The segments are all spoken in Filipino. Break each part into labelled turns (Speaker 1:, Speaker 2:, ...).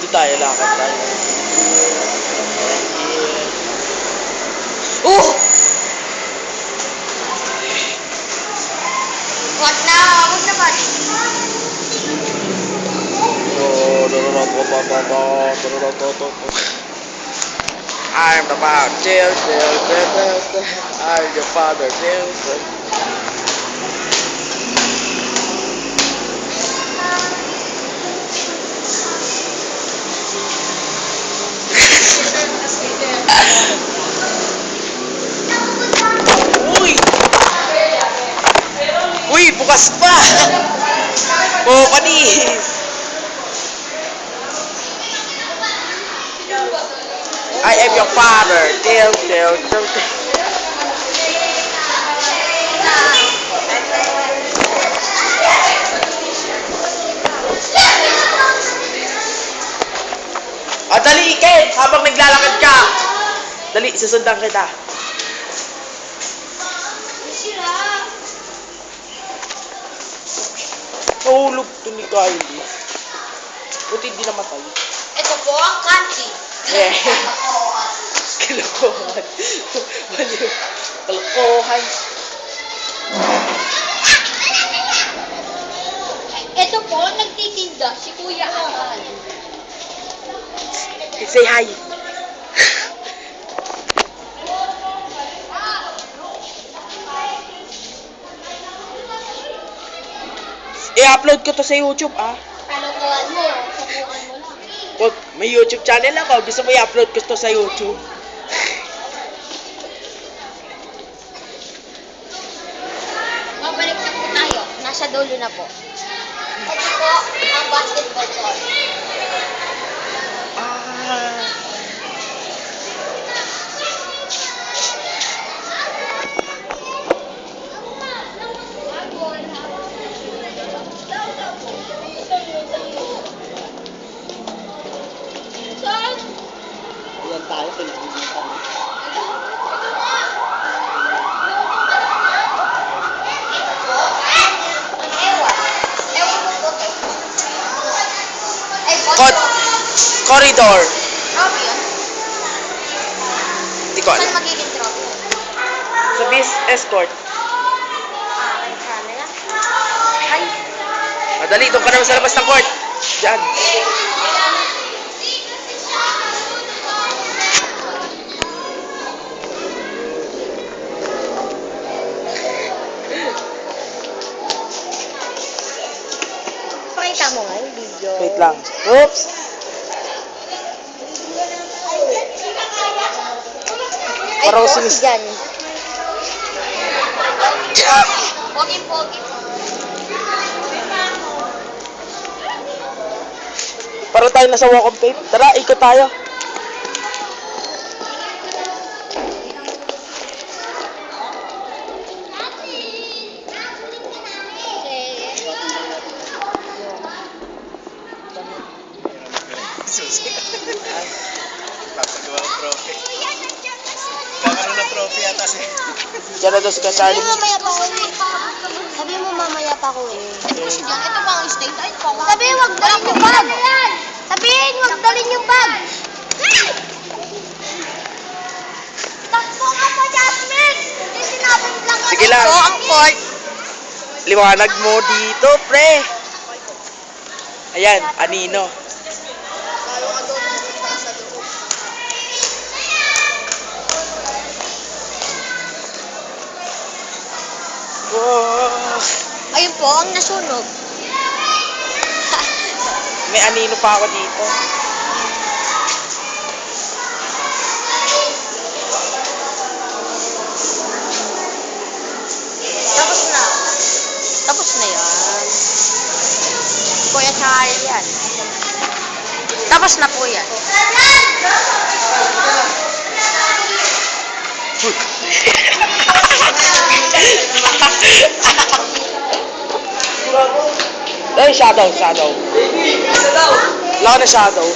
Speaker 1: Doon tayo, lakad tayo. Oh!
Speaker 2: Wag na, wag naman.
Speaker 1: I'm the father, I'm the father, Uy! Uy, bukas pa! Oh, panis! I am your father. Tell. Ah, dali, Ken! Habang naglalakad ka! Dali, susundan kita. Nahulog to ni Kylie. Buti hindi namatay.
Speaker 2: Ito po ang kanti.
Speaker 1: Eh. Kalokohan. Baliw. Kalokohan.
Speaker 2: Ito po, nagtitinda si Kuya Alan.
Speaker 1: Say hi. I-upload ko to sa YouTube, ah.
Speaker 2: Kalokohan mo, subukan mo lang.
Speaker 1: Wag, may YouTube channel ako. Gusto mo i-upload ko to sa YouTube.
Speaker 2: Mabalik na po tayo. Nasa dulo na po. Ito po ang basketball court.
Speaker 1: Ah. Ilan tayo pinag-iitan? Corridor.
Speaker 2: Trophy yun?
Speaker 1: Hindi ko
Speaker 2: Saan
Speaker 1: alam.
Speaker 2: magiging trophy?
Speaker 1: Sa Miss Escort.
Speaker 2: Kay camera. Ay,
Speaker 1: Madali, doon ka naman sa labas ng court. Diyan.
Speaker 2: pakita mo nga yung video.
Speaker 1: Wait lang. Oops.
Speaker 2: Ay,
Speaker 1: Parang
Speaker 2: pogi
Speaker 1: sinis-
Speaker 2: dyan. Pogi.
Speaker 1: Parang tayo nasa walk of faith. Tara, ikot tayo.
Speaker 3: Papagawa ng trophy. Kakaroon ng trophy yata si...
Speaker 1: Diyan na doon si Kasali.
Speaker 2: Sabi mo mamaya pa ko eh.
Speaker 4: Ito pa ang state. Ay, pa.
Speaker 2: Sabi, wag dalhin yung bag. Sabihin, wag dalhin yung bag. Takbo ka pa, Jasmine. Hindi sinabi lang.
Speaker 1: Sige lang.
Speaker 2: Ito ang court.
Speaker 1: Liwanag mo dito, pre. Ayan, anino. Wow.
Speaker 2: Ayun po ang nasunog.
Speaker 1: May anino pa ako dito.
Speaker 2: Tapos na yan. Kuya Charlie yan. Tapos na po yan.
Speaker 1: Ay, shadow. Wala ka na shadow.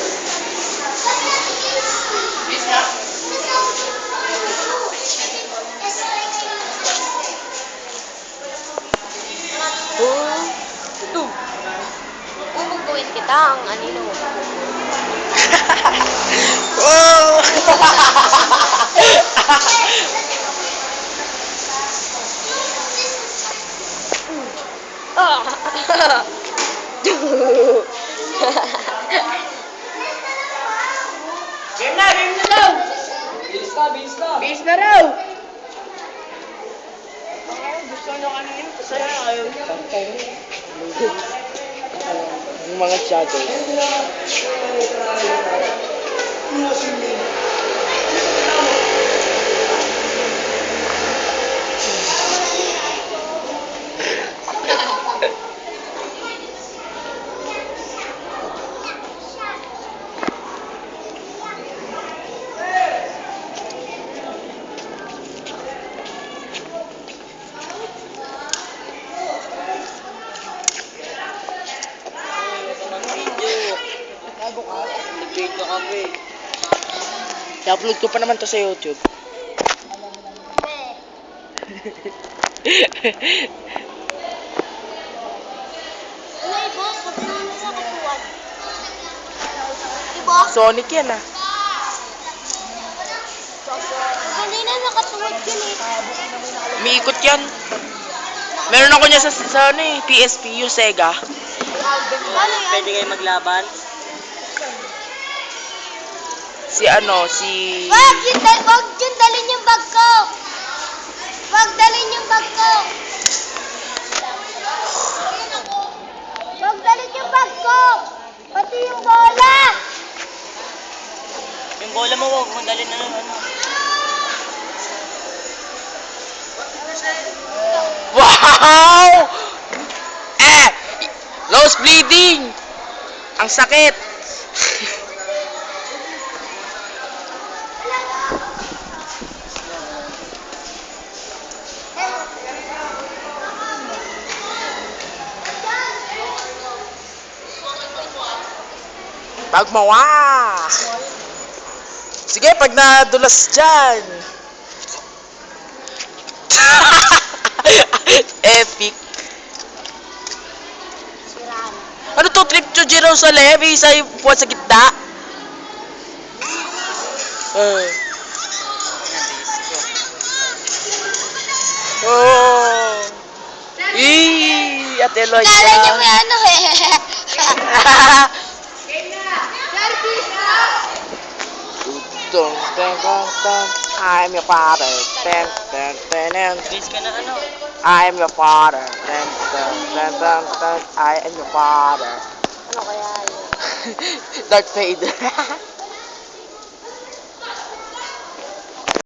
Speaker 2: Bubog Tuturuin kita ang anino.
Speaker 1: Oh! Game na daw! Bis na raw! Gusto nyo kanina, kasi ayaw nyo. Yung mga shadows.
Speaker 3: Nag-video kami.
Speaker 1: I-upload ko pa naman to sa YouTube.
Speaker 2: Uy, boss, ba't naman sa katuan? Di boss?
Speaker 1: Sonic yan ah.
Speaker 2: Kanina nakatuwad yun eh.
Speaker 1: Umiikot yan. Meron ako niya sa ano eh, PSP, yung Sega.
Speaker 2: Ano yan?
Speaker 3: Pwede kayo maglaban?
Speaker 1: Si ano, si...
Speaker 2: Wag yun dalhin yung bag ko. Wag dalhin yung bag ko. Wag dalhin yung bag ko. Pati yung bola.
Speaker 3: Yung bola mo, huwag mo dalhin na ano.
Speaker 1: Wow! Nose bleeding! Ang sakit! Pagmawa! Sige, pag nadulas dyan! Epic!
Speaker 2: Siraan.
Speaker 1: Ano to? Trip to Jerusalem? Isa yung puwan sa gitna? Oh! Ate Lloyd
Speaker 2: Kala niyo may
Speaker 1: ka.
Speaker 2: ano eh.
Speaker 1: I'm your father. Ten, ten, ten, ten.
Speaker 3: Base ka na ano.
Speaker 1: I am your father. Ten, ten, ten, ten, ten. I am your father.
Speaker 2: Ano kaya yun?
Speaker 1: Darth Vader.